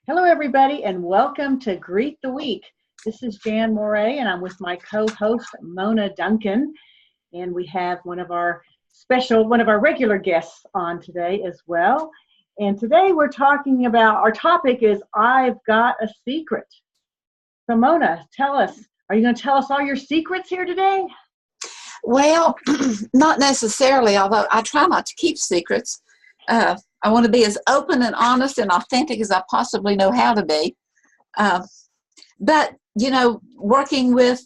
Hello, everybody, and welcome to Greet the Week. This is Jan Moray, and I'm with my co-host, Mona Duncan, and we have one of our regular guests on today as well. And today we're talking about, our topic is, I've Got a Secret. So, Mona, tell us, are you going to tell us all your secrets here today? Well, not necessarily, although I try not to keep secrets. I want to be as open and honest and authentic as I possibly know how to be. But, working with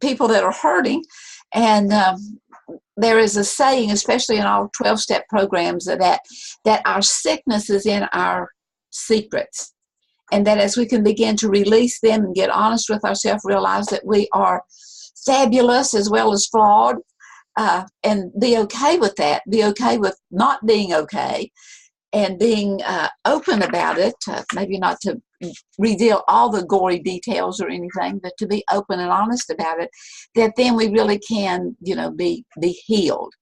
people that are hurting, and there is a saying, especially in our 12-step programs, that our sickness is in our secrets. And that as we can begin to release them and get honest with ourselves, realize that we are fabulous as well as flawed, and be okay with that, be okay with not being okay, and being open about it, maybe not to reveal all the gory details or anything, but to be open and honest about it, that then we really can, be healed.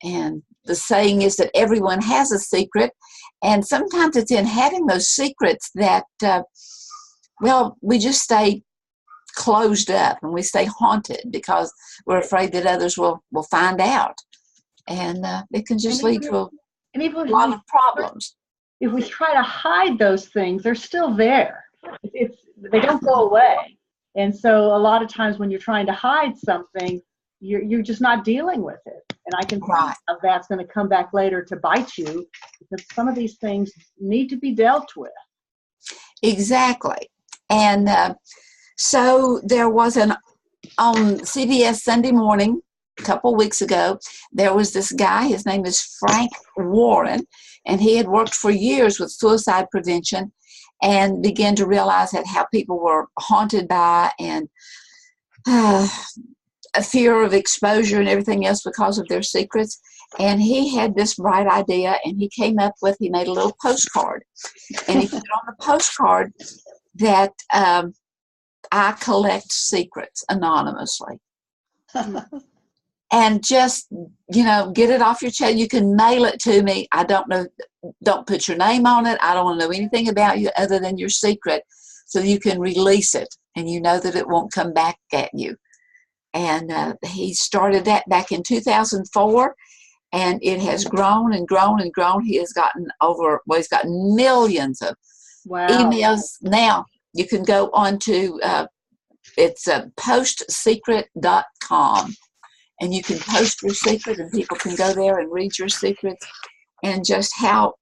And the saying is that everyone has a secret, and sometimes it's in having those secrets that, we just stay closed up and we stay haunted because we're afraid that others will find out. And it can just lead to a lot of problems. If we try to hide those things, they're still there. They don't go away. And so a lot of times when you're trying to hide something, you're just not dealing with it. And I can think of that's going to come back later to bite you, because some of these things need to be dealt with. Exactly. And so there was on CBS Sunday morning, a couple weeks ago, there was this guy, his name is Frank Warren, and he had worked for years with suicide prevention and began to realize that how people were haunted by and a fear of exposure and everything else because of their secrets. And he had this bright idea, and he made a little postcard. And he put on the postcard that I collect secrets anonymously. And just, get it off your chest. You can mail it to me. I don't know. Don't put your name on it. I don't want to know anything about you other than your secret, so you can release it and you know that it won't come back at you. And he started that back in 2004, and it has grown and grown and grown. He has gotten he's gotten millions of emails. Now you can go on to, it's postsecret.com. And you can post your secret, and people can go there and read your secrets, and just how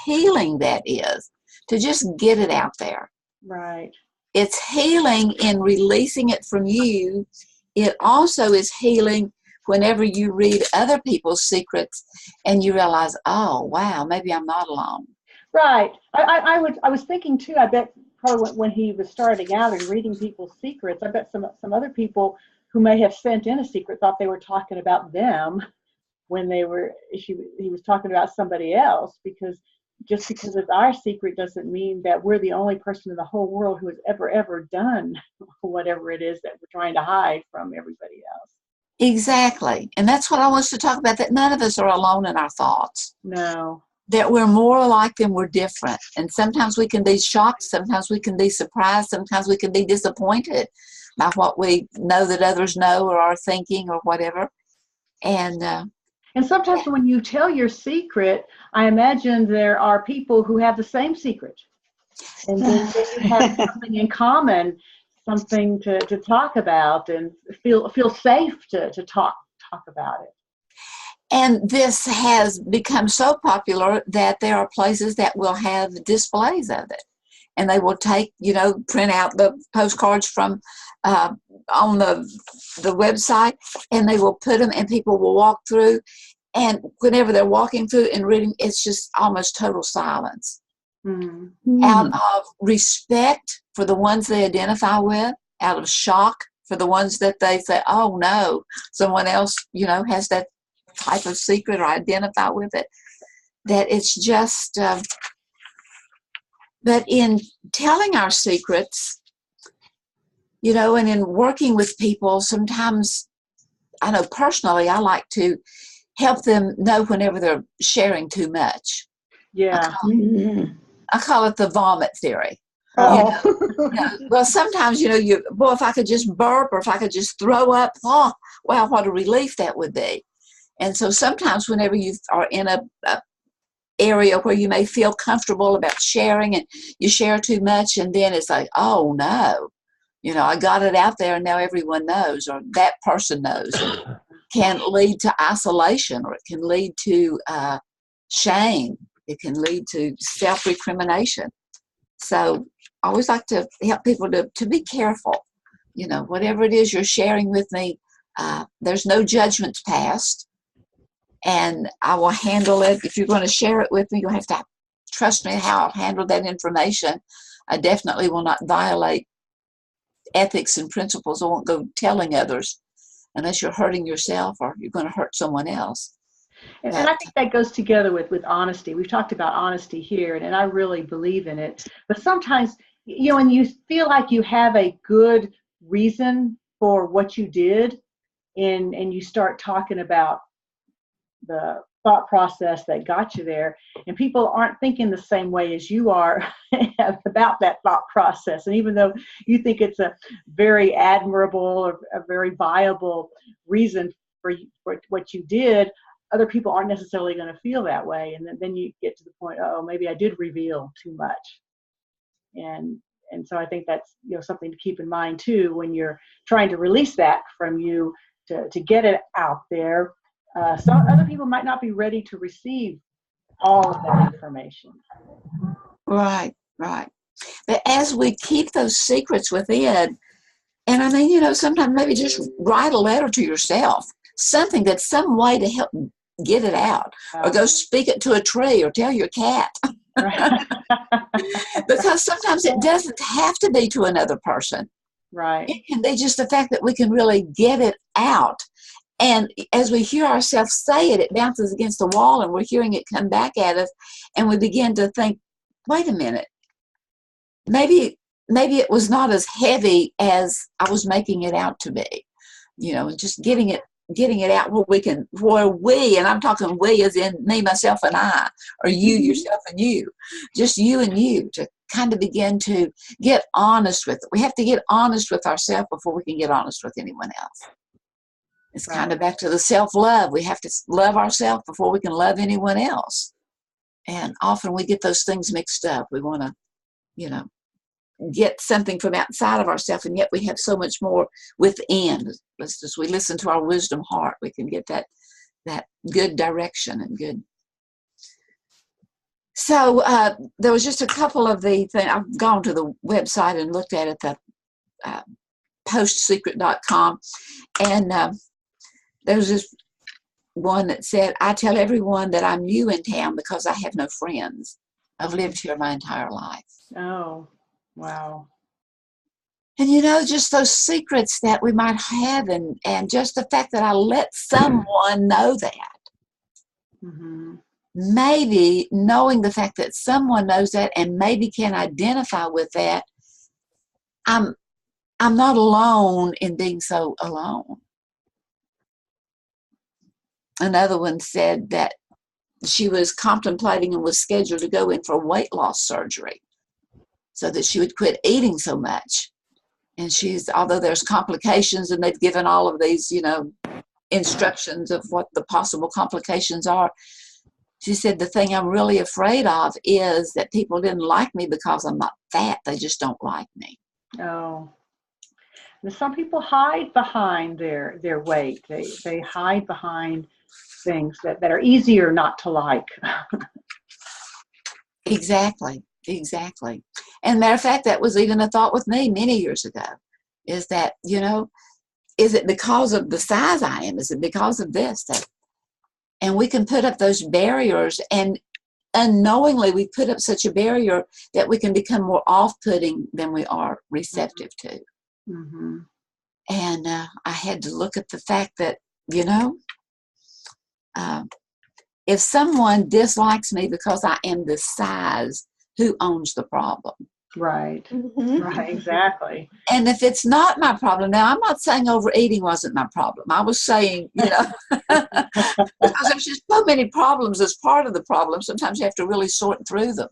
healing that is to just get it out there. Right. It's healing in releasing it from you. It also is healing whenever you read other people's secrets and you realize, oh, wow, maybe I'm not alone. Right. I was thinking too, I bet probably when he was starting out and reading people's secrets, I bet some other people who may have sent in a secret thought they were talking about them when he was talking about somebody else, because just because it's our secret doesn't mean that we're the only person in the whole world who has ever done whatever it is that we're trying to hide from everybody else. Exactly. And that's what I want us to talk about, that none of us are alone in our thoughts. No. That we're more alike than we're different. And sometimes we can be shocked, sometimes we can be surprised, sometimes we can be disappointed by what we know that others know or are thinking or whatever. And sometimes when you tell your secret, I imagine there are people who have the same secret. And then you have something in common, something to talk about and feel safe to talk about it. And this has become so popular that there are places that will have displays of it. And they will print out the postcards from on the website, and they will put them, and people will walk through. And whenever they're walking through and reading, it's just almost total silence. Mm-hmm. Out of respect for the ones they identify with, out of shock for the ones that they say, oh no, someone else, has that type of secret or identify with it, that it's just, but in telling our secrets, and in working with people, sometimes, I know personally, I like to help them know whenever they're sharing too much. Yeah. I call it the vomit theory. Oh. Well, sometimes, if I could just burp or if I could just throw up, oh, wow, what a relief that would be. And so sometimes whenever you are in a area where you may feel comfortable about sharing and you share too much, and then it's like, oh no, I got it out there and now everyone knows, or that person knows, can lead to isolation, or it can lead to shame. It can lead to self-recrimination. So I always like to help people to be careful. Whatever it is you're sharing with me, there's no judgments passed, and I will handle it. If you're going to share it with me, you'll have to trust me how I'll handle that information. I definitely will not violate ethics and principles. I won't go telling others unless you're hurting yourself or you're going to hurt someone else. And I think that goes together with honesty. We've talked about honesty here, and I really believe in it. But sometimes, when you feel like you have a good reason for what you did, and you start talking about the thought process that got you there, and people aren't thinking the same way as you are about that thought process. And even though you think it's a very admirable or a very viable reason for what you did, other people aren't necessarily going to feel that way. And then you get to the point, oh, maybe I did reveal too much. And so I think that's something to keep in mind too when you're trying to release that from you to get it out there. Some other people might not be ready to receive all of that information. Right. But as we keep those secrets within, and I mean, sometimes maybe just write a letter to yourself, something that's some way to help get it out, or go speak it to a tree or tell your cat. Because sometimes it doesn't have to be to another person. Right. It can be just the fact that we can really get it out. And as we hear ourselves say it, it bounces against the wall and we're hearing it come back at us. And we begin to think, wait a minute, maybe it was not as heavy as I was making it out to be, and just getting it out where we, and I'm talking we as in me, myself, and I, or you, yourself, and you, just you and you, to kind of begin to get honest with it. We have to get honest with ourselves before we can get honest with anyone else. It's kind of back to the self-love. We have to love ourselves before we can love anyone else. And often we get those things mixed up. We want to, get something from outside of ourselves, and yet we have so much more within. As we listen to our wisdom heart, we can get that good direction and good. So there was just a couple of the things. I've gone to the website and looked at it, the postsecret.com, and there's this one that said, I tell everyone that I'm new in town because I have no friends. I've lived here my entire life. Oh, wow. And just those secrets that we might have, and just the fact that I let someone know that. Mm-hmm. Maybe knowing the fact that someone knows that and maybe can identify with that, I'm not alone in being so alone. Another one said that she was contemplating and was scheduled to go in for weight loss surgery so that she would quit eating so much. And although there's complications and they've given all of these, instructions of what the possible complications are, she said, the thing I'm really afraid of is that people didn't like me because I'm not fat. They just don't like me. Oh. And some people hide behind their weight. They hide behind things that are easier not to like. Exactly. And matter of fact, that was even a thought with me many years ago, is that, is it because of the size I am? Is it because of this? And we can put up those barriers, and unknowingly we put up such a barrier that we can become more off-putting than we are receptive to. Mm-hmm. And I had to look at the fact that, if someone dislikes me because I am this size, who owns the problem? Right. Right, exactly. And if it's not my problem, now I'm not saying overeating wasn't my problem. I was saying, because there's just so many problems as part of the problem. Sometimes you have to really sort through them.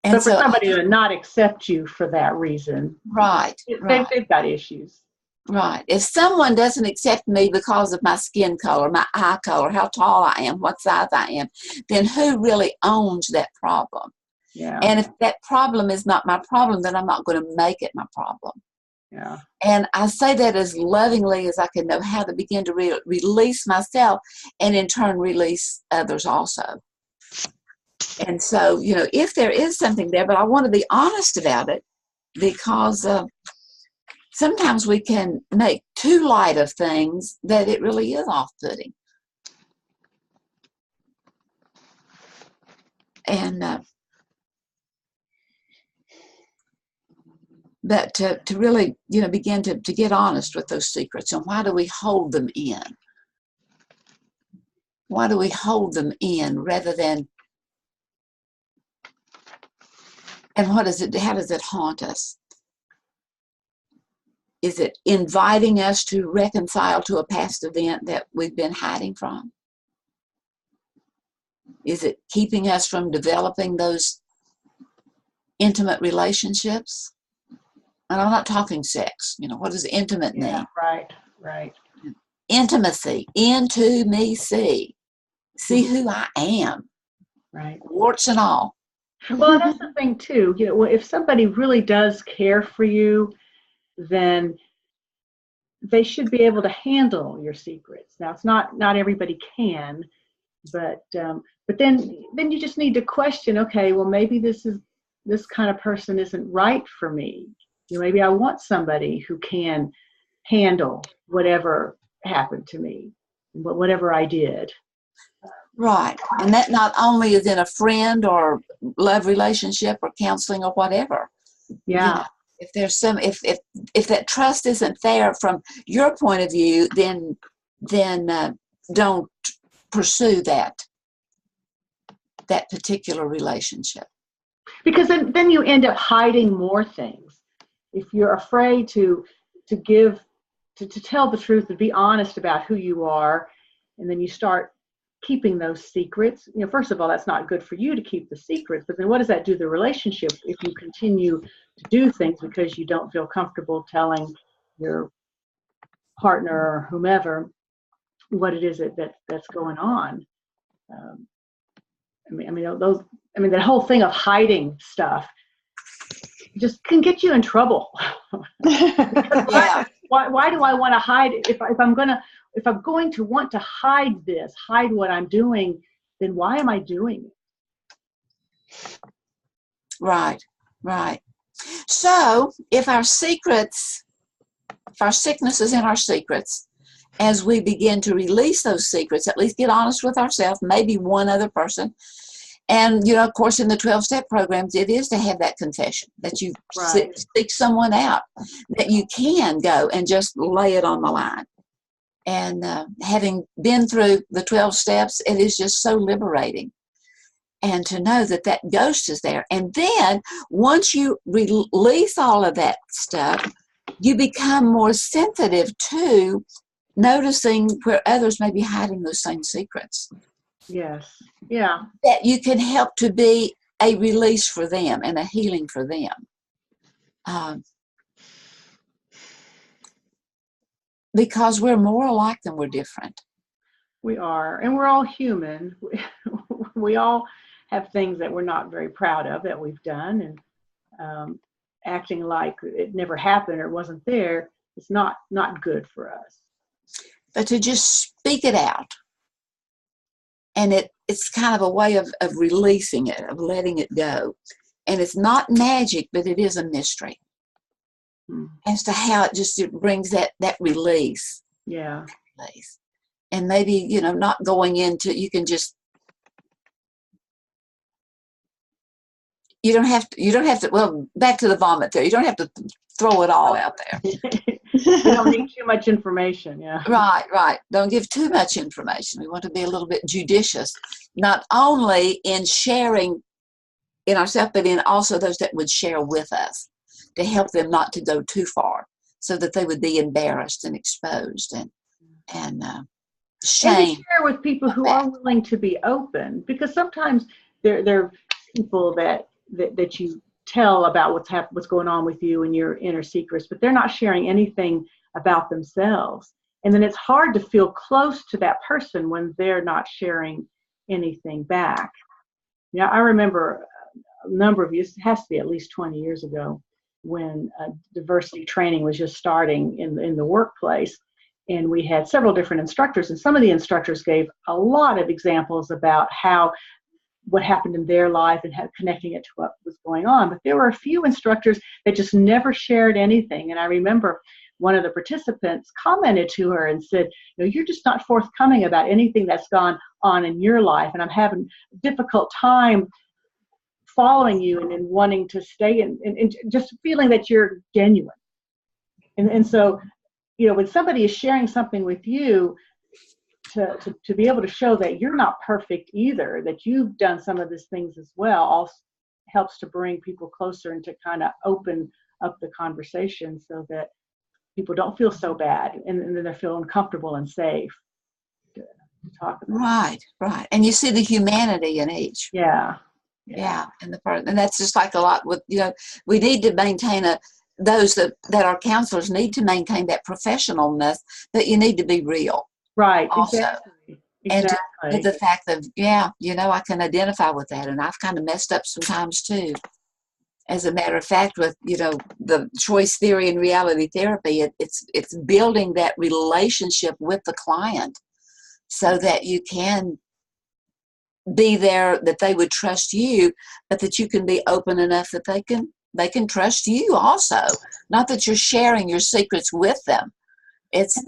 And But for so, somebody to not accept you for that reason, right, right. they've got issues. Right. If someone doesn't accept me because of my skin color, my eye color, how tall I am, what size I am, then who really owns that problem? Yeah. And if that problem is not my problem, then I'm not going to make it my problem. Yeah. And I say that as lovingly as I can know how to begin to release myself and in turn release others also. And so, if there is something there, but I want to be honest about it because sometimes we can make too light of things that it really is off-putting. And but to really, begin to get honest with those secrets. And why do we hold them in? Why do we hold them in rather than, and how does it haunt us? Is it inviting us to reconcile to a past event that we've been hiding from? Is it keeping us from developing those intimate relationships? And I'm not talking sex. What does intimate mean? Yeah, right. Intimacy, into me, see who I am, Right. warts and all. Well, that's the thing too. If somebody really does care for you, then they should be able to handle your secrets. Now, it's not everybody can, but then you just need to question. Okay, well, maybe this kind of person isn't right for me. Maybe I want somebody who can handle whatever happened to me, whatever I did. Right. And that not only is in a friend or love relationship or counseling or whatever. Yeah. If there's if that trust isn't there from your point of view, then don't pursue that particular relationship. Because then you end up hiding more things. If you're afraid to tell the truth, to be honest about who you are, and then you start keeping those secrets, first of all, that's not good for you to keep the secrets, but then what does that do to the relationship if you continue to do things because you don't feel comfortable telling your partner or whomever what it is that's going on? That whole thing of hiding stuff just can get you in trouble. Yeah. Why do I want to hide it? If I'm going to want to hide what I'm doing, then why am I doing it? Right. So if our sicknesses and our secrets, as we begin to release those secrets, at least get honest with ourselves, maybe one other person. And, of course, in the 12-step programs, it is to have that confession, that you seek someone out, that you can go and just lay it on the line. And having been through the 12 steps, it is just so liberating. And to know that ghost is there. And then once you release all of that stuff, you become more sensitive to noticing where others may be hiding those same secrets. Yes. Yeah. That you can help to be a release for them and a healing for them. Because we're more alike than we're different. We are. And we're all human. We all have things that we're not very proud of that we've done. And acting like it never happened or wasn't there is not good for us. But to just speak it out. And it's kind of a way of releasing it, of letting it go. And it's not magic, but it is a mystery as to how it brings that release. Yeah. Release. And maybe, not going into, you can just, you don't have to, well, back to the vomit there. You don't have to throw it all out there. You don't need too much information, yeah. Right. Don't give too much information. We want to be a little bit judicious, not only in sharing in ourselves, but in also those that would share with us, to help them not to go too far, so that they would be embarrassed and exposed and shame. And to share with people who are willing to be open, because sometimes there are people that that you tell about what's going on with you and your inner secrets, but they're not sharing anything about themselves. And then it's hard to feel close to that person when they're not sharing anything back. Yeah, I remember a number of years, it has to be at least 20 years ago, when diversity training was just starting in the workplace. And we had several different instructors, and some of the instructors gave a lot of examples about what happened in their life and connecting it to what was going on. But there were a few instructors that just never shared anything. And I remember one of the participants commented to her and said, you're just not forthcoming about anything that's gone on in your life, and I'm having a difficult time following you and wanting to stay and just feeling that you're genuine. And so, when somebody is sharing something with you, to be able to show that you're not perfect either, that you've done some of these things as well, also helps to bring people closer and to kind of open up the conversation so that people don't feel so bad and then they feel uncomfortable and safe to talk about. Right. And you see the humanity in each. Yeah. And that's just like a lot with, we need to maintain those that are counselors need to maintain that professionalness, but you need to be real. Right. Also. Exactly. And the fact that, I can identify with that. And I've kind of messed up sometimes too. As a matter of fact, with, the choice theory and reality therapy, it's building that relationship with the client so that you can be there, that they would trust you, but that you can be open enough that they can trust you also. Not that you're sharing your secrets with them. It's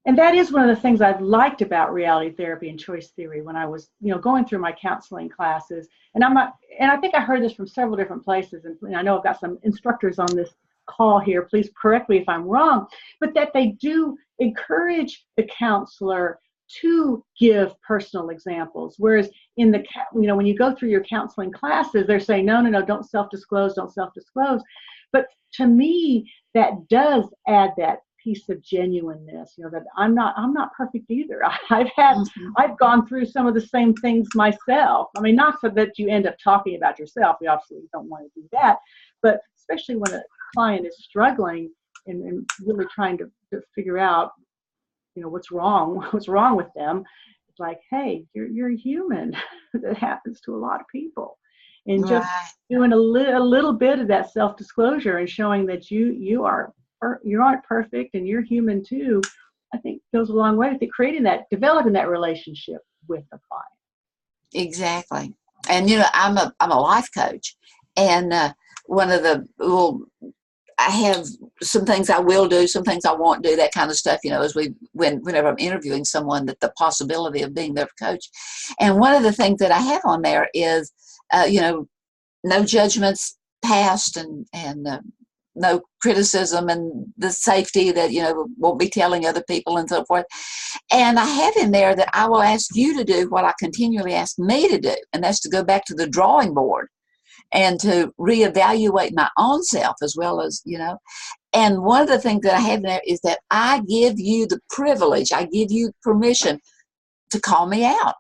and that is one of the things I've liked about reality therapy and choice theory when I was, going through my counseling classes. And I think I heard this from several different places. And I know I've got some instructors on this call here. Please correct me if I'm wrong. But that they do encourage the counselor to give personal examples. Whereas when you go through your counseling classes, they're saying, no, don't self-disclose. But to me, that does add that piece of genuineness, that I'm not perfect either. I've gone through some of the same things myself. I mean, not so that you end up talking about yourself. We obviously don't want to do that, but especially when a client is struggling and really trying to figure out, what's wrong with them. It's like, hey, you're human. That happens to a lot of people. And just doing a little bit of that self-disclosure and showing that you aren't perfect and you're human too, I think goes a long way to developing that relationship with the client. Exactly. And I'm a life coach, and one of the I have some things I will do, some things I won't do, that kind of stuff, whenever I'm interviewing someone, that the possibility of being their coach. And one of the things that I have on there is, no judgments passed and no criticism, and the safety that, won't be telling other people and so forth. And I have in there that I will ask you to do what I continually ask me to do, and that's to go back to the drawing board and to reevaluate my own self as well as, And one of the things that I have in there is that I give you the privilege, I give you permission to call me out.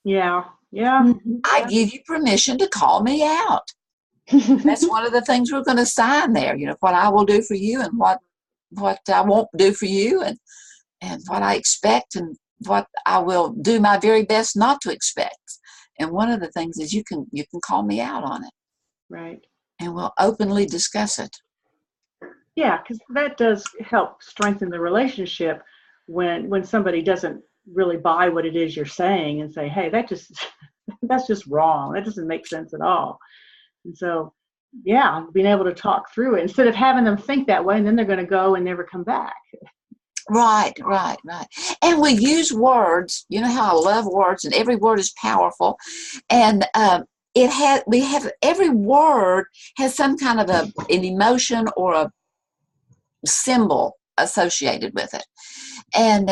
Yeah. I give you permission to call me out. That's one of the things we're going to sign there, what I will do for you and what I won't do for you, and what I expect and what I will do my very best not to expect. And one of the things is you can call me out on it. Right. And we'll openly discuss it. Yeah, because that does help strengthen the relationship when somebody doesn't really buy what it is you're saying and say, hey, that's just wrong. That doesn't make sense at all. And so, being able to talk through it instead of having them think that way, and then they're going to go and never come back. Right. And we use words. You know how I love words, and every word is powerful. And every word has some kind of an emotion or a symbol associated with it. And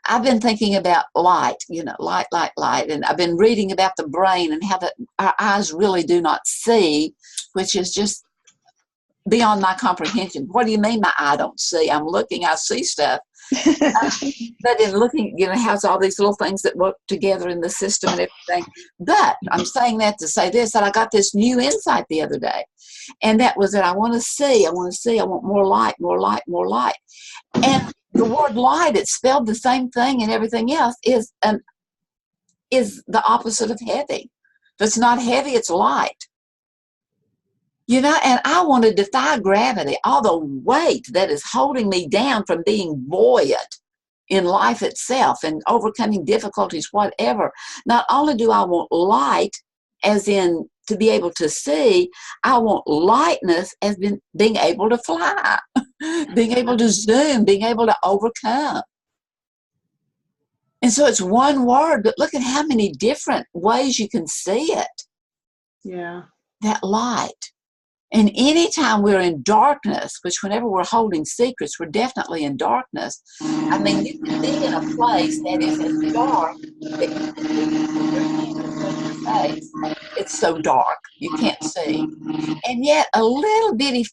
I've been thinking about light, light. And I've been reading about the brain and how our eyes really do not see, which is just beyond my comprehension. What do you mean my eye don't see? I'm looking, I see stuff, But in looking, how's all these little things that work together in the system and everything. But I'm saying that to say this, that I got this new insight the other day. And that was that I want more light, more light, more light. And the word light, it's spelled the same thing and everything else, is the opposite of heavy. If it's not heavy, it's light. And I want to defy gravity, all the weight that is holding me down from being buoyant in life itself and overcoming difficulties, whatever. Not only do I want light, as in to be able to see, I want lightness as being able to fly, being able to zoom, being able to overcome. And so it's one word, but look at how many different ways you can see it. Yeah. That light. And anytime we're in darkness, which whenever we're holding secrets, we're definitely in darkness. I mean, you can be in a place that is as dark that you can your face. It's so dark, you can't see. And yet a little bitty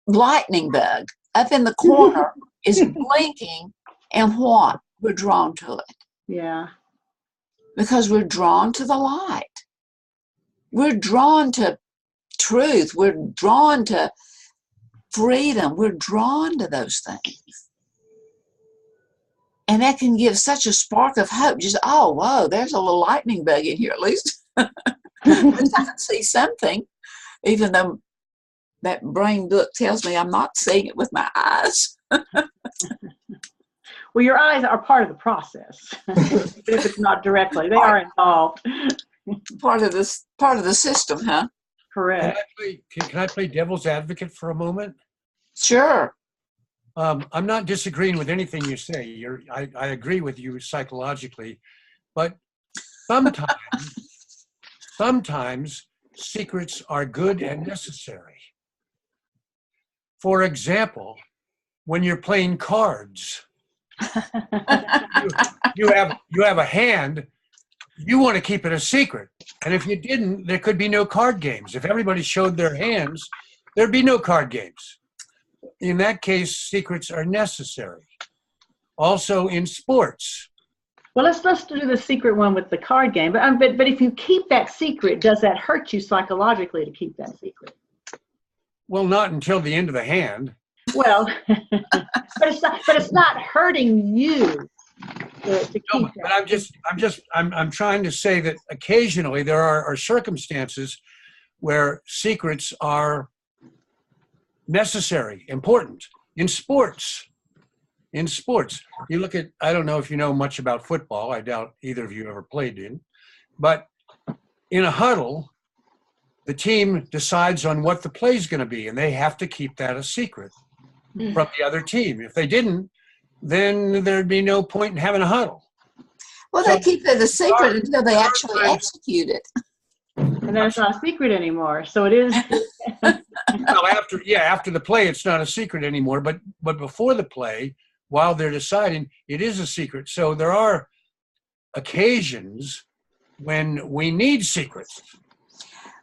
lightning bug up in the corner is blinking, and what? We're drawn to it. Yeah. Because we're drawn to the light. We're drawn to truth. We're drawn to freedom. We're drawn to those things. And that can give such a spark of hope. Just, oh, whoa, there's a little lightning bug in here at least. At least I can see something, even though that brain book tells me I'm not seeing it with my eyes. Well, your eyes are part of the process, even if it's not directly. They are involved. Part of the system, huh? Correct. Can I play devil's advocate for a moment? Sure. I'm not disagreeing with anything you say. I agree with you psychologically, but sometimes secrets are good and necessary. For example, when you're playing cards, you have a hand. You want to keep it a secret. And if you didn't, there could be no card games. If everybody showed their hands, there'd be no card games. In that case, secrets are necessary. Also in sports. Well, let's do the secret one with the card game. But if you keep that secret, does that hurt you psychologically to keep that secret? Well, not until the end of the hand. Well, but it's not hurting you. To keep but I'm trying to say that occasionally there are circumstances where secrets are necessary, important. In sports, you look at, I don't know if you know much about football. I doubt either of you ever played in, but in a huddle, the team decides on what the play is going to be, and they have to keep that a secret from the other team. If they didn't, then there'd be no point in having a huddle. Well, they keep it a secret until they actually execute it. And then it's not a secret anymore. So it is. Well, after the play, it's not a secret anymore. But before the play, while they're deciding, it is a secret. So there are occasions when we need secrets.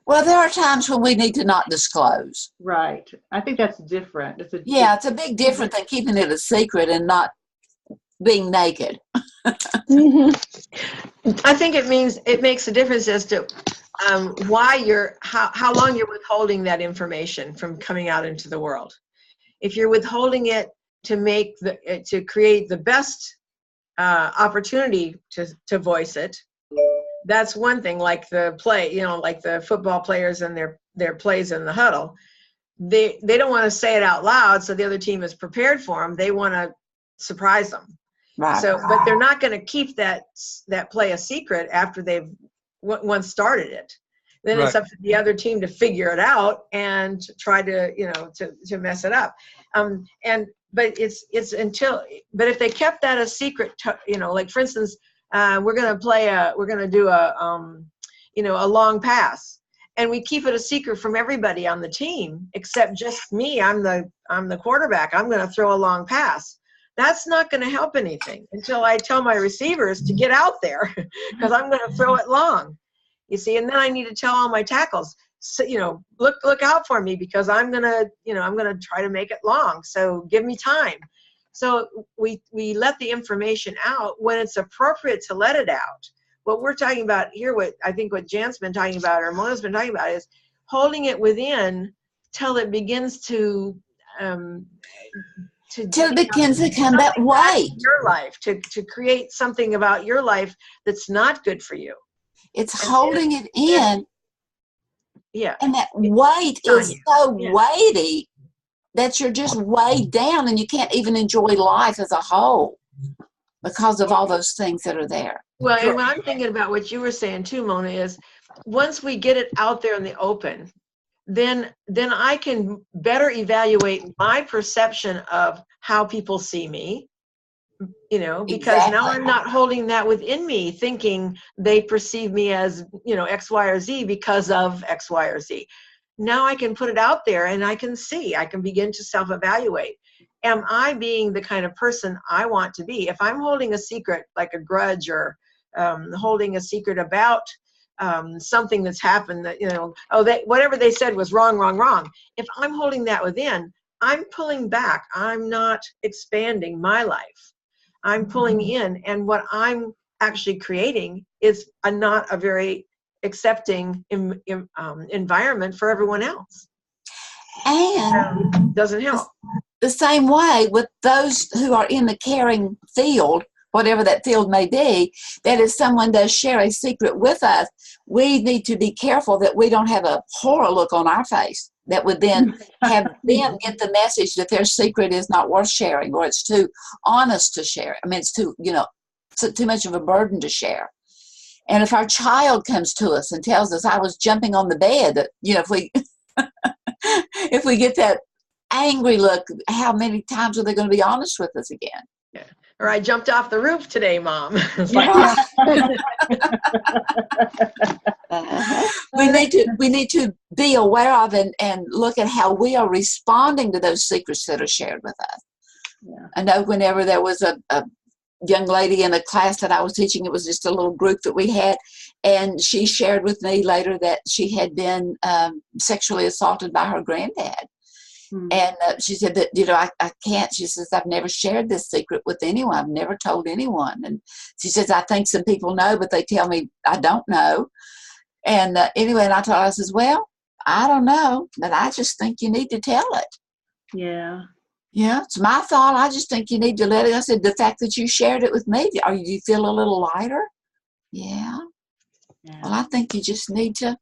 Well, there are times when we need to not disclose. Right. I think that's different. It's a big difference than keeping it a secret and not being naked. Mm-hmm. I think it makes a difference as to how long you're withholding that information from coming out into the world. If you're withholding it to create the best opportunity to voice it, that's one thing. Like the play, like the football players and their plays in the huddle, they don't want to say it out loud, so the other team is prepared for them. They want to surprise them. Right. So, but they're not going to keep that play a secret after they've once started it. Then It's up to the other team to figure it out and try to to mess it up. But if they kept that a secret, like for instance, we're going to do a long pass, and we keep it a secret from everybody on the team except just me. I'm the quarterback. I'm going to throw a long pass. That's not going to help anything until I tell my receivers to get out there because I'm going to throw it long. You see, and then I need to tell all my tackles, so, look out for me because I'm going to try to make it long. So give me time. So we let the information out when it's appropriate to let it out. What we're talking about here, what I think what Jan's been talking about, or Mona's been talking about, is holding it within till it begins to till it begins to come that weight. Your life, to create something about your life that's not good for you. It's holding it in. Yeah. And that weight is so weighty that you're just weighed down and you can't even enjoy life as a whole because of all those things that are there. Well, and what I'm thinking about what you were saying too, Mona, is once we get it out there in the open, then I can better evaluate my perception of how people see me, because now I'm not holding that within me thinking they perceive me as, X, Y, or Z because of X, Y, or Z. Now I can put it out there and I can begin to self-evaluate. Am I being the kind of person I want to be? If I'm holding a secret, like a grudge, or holding a secret about something that's happened that, whatever they said was wrong. If I'm holding that within, I'm pulling back. I'm not expanding my life. I'm pulling in, and what I'm actually creating is not a very accepting environment for everyone else. And doesn't help. The same way with those who are in the caring field, whatever that field may be, that if someone does share a secret with us, we need to be careful that we don't have a horror look on our face that would then have them get the message that their secret is not worth sharing, or it's too honest to share. I mean, it's too much of a burden to share. And if our child comes to us and tells us, I was jumping on the bed, if we if we get that angry look, how many times are they going to be honest with us again? Yeah. Or I jumped off the roof today, Mom. It's we need to be aware of and look at how we are responding to those secrets that are shared with us. Yeah. I know whenever there was a young lady in a class that I was teaching, it was just a little group that we had, and she shared with me later that she had been sexually assaulted by her granddad. And she said that, I can't. She says, I've never shared this secret with anyone. I've never told anyone. And she says, I think some people know, but they tell me I don't know. And anyway, and I told her, I says, well, I don't know, but I just think you need to tell it. Yeah. Yeah, it's my thought. I just think you need to let it. I said, the fact that you shared it with me, do you feel a little lighter? Yeah. Well, I think you just need to.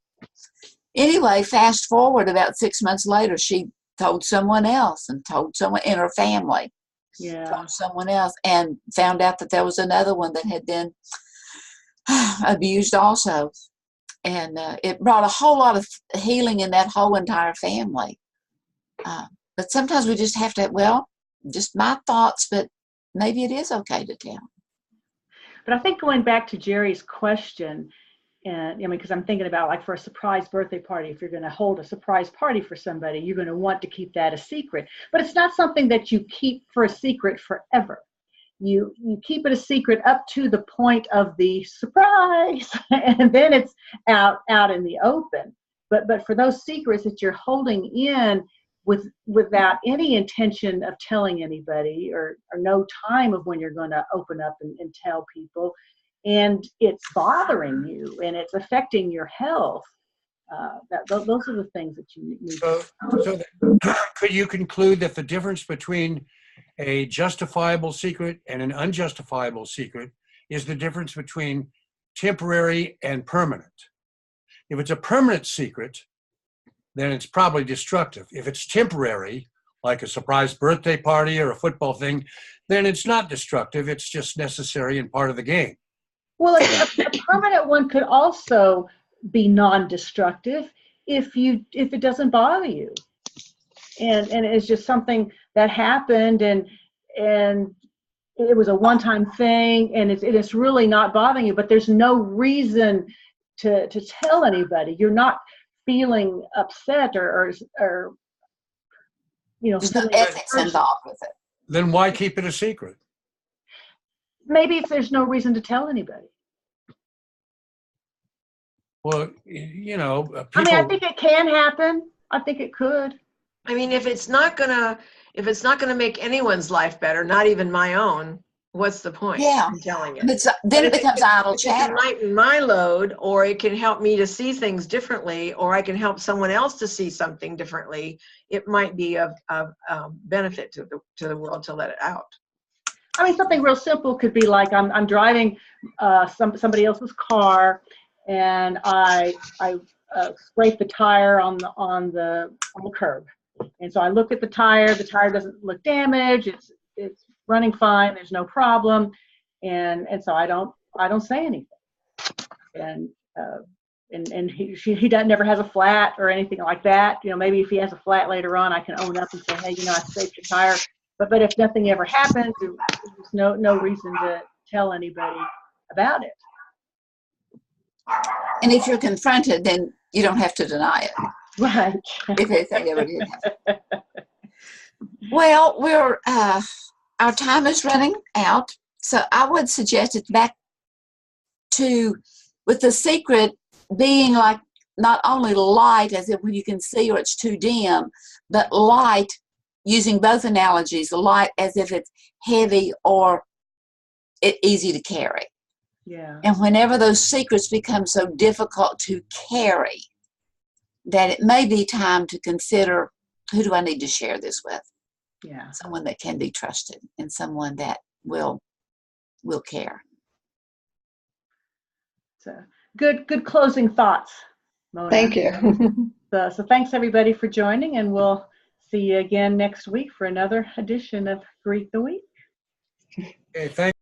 Anyway, fast forward about 6 months later, she told someone else and told someone in her family. Yeah. Told someone else and found out that there was another one that had been abused also. And it brought a whole lot of healing in that whole entire family. But sometimes we just have to, just my thoughts, but maybe it is okay to tell. But I think going back to Jerry's question, and because I'm thinking about, like, for a surprise birthday party, if you're going to hold a surprise party for somebody, you're going to want to keep that a secret. But it's not something that you keep for a secret forever. You keep it a secret up to the point of the surprise, and then it's out in the open. But for those secrets that you're holding in without any intention of telling anybody, or no time of when you're going to open up and tell people, and it's bothering you and it's affecting your health, those are the things that you need. So could you conclude that the difference between a justifiable secret and an unjustifiable secret is the difference between temporary and permanent? If it's a permanent secret, then it's probably destructive. If it's temporary, like a surprise birthday party or a football thing, then it's not destructive. It's just necessary and part of the game. Well, a permanent one could also be non-destructive if it doesn't bother you, and it's just something that happened, and it was a one-time thing, and it's really not bothering you. But there's no reason to tell anybody. You're not feeling upset or there's no ethics involved with it. Then why keep it a secret? Maybe if there's no reason to tell anybody. Well, people. I think it can happen. I think it could. I mean, if it's not gonna if it's not going to make anyone's life better, not even my own, what's the point in telling it? Then it becomes idle If it chatter. can lighten my load, or it can help me to see things differently, or I can help someone else to see something differently, it might be of benefit to the world to let it out. I mean, something real simple could be like I'm driving somebody else's car, and I scrape the tire on the curb, and so I look at the tire. The tire doesn't look damaged. It's running fine. There's no problem, and so I don't say anything, and he never has a flat or anything like that. You know, maybe if he has a flat later on, I can own up and say, hey, you know, I scraped your tire. But if nothing ever happens, there's no reason to tell anybody about it. And if you're confronted, then you don't have to deny it. Right. If anything ever did happen. Well, our time is running out, so I would suggest it's back to, with the secret being like not only light as if when you can see or it's too dim, but light, using both analogies, light as if it's heavy or easy to carry. Yeah. And whenever those secrets become so difficult to carry, that it may be time to consider, who do I need to share this with? Yeah. Someone that can be trusted and someone that will care. So good closing thoughts, Mona. Thank you. So thanks everybody for joining, and we'll see you again next week for another edition of Greet the Week. Okay, thank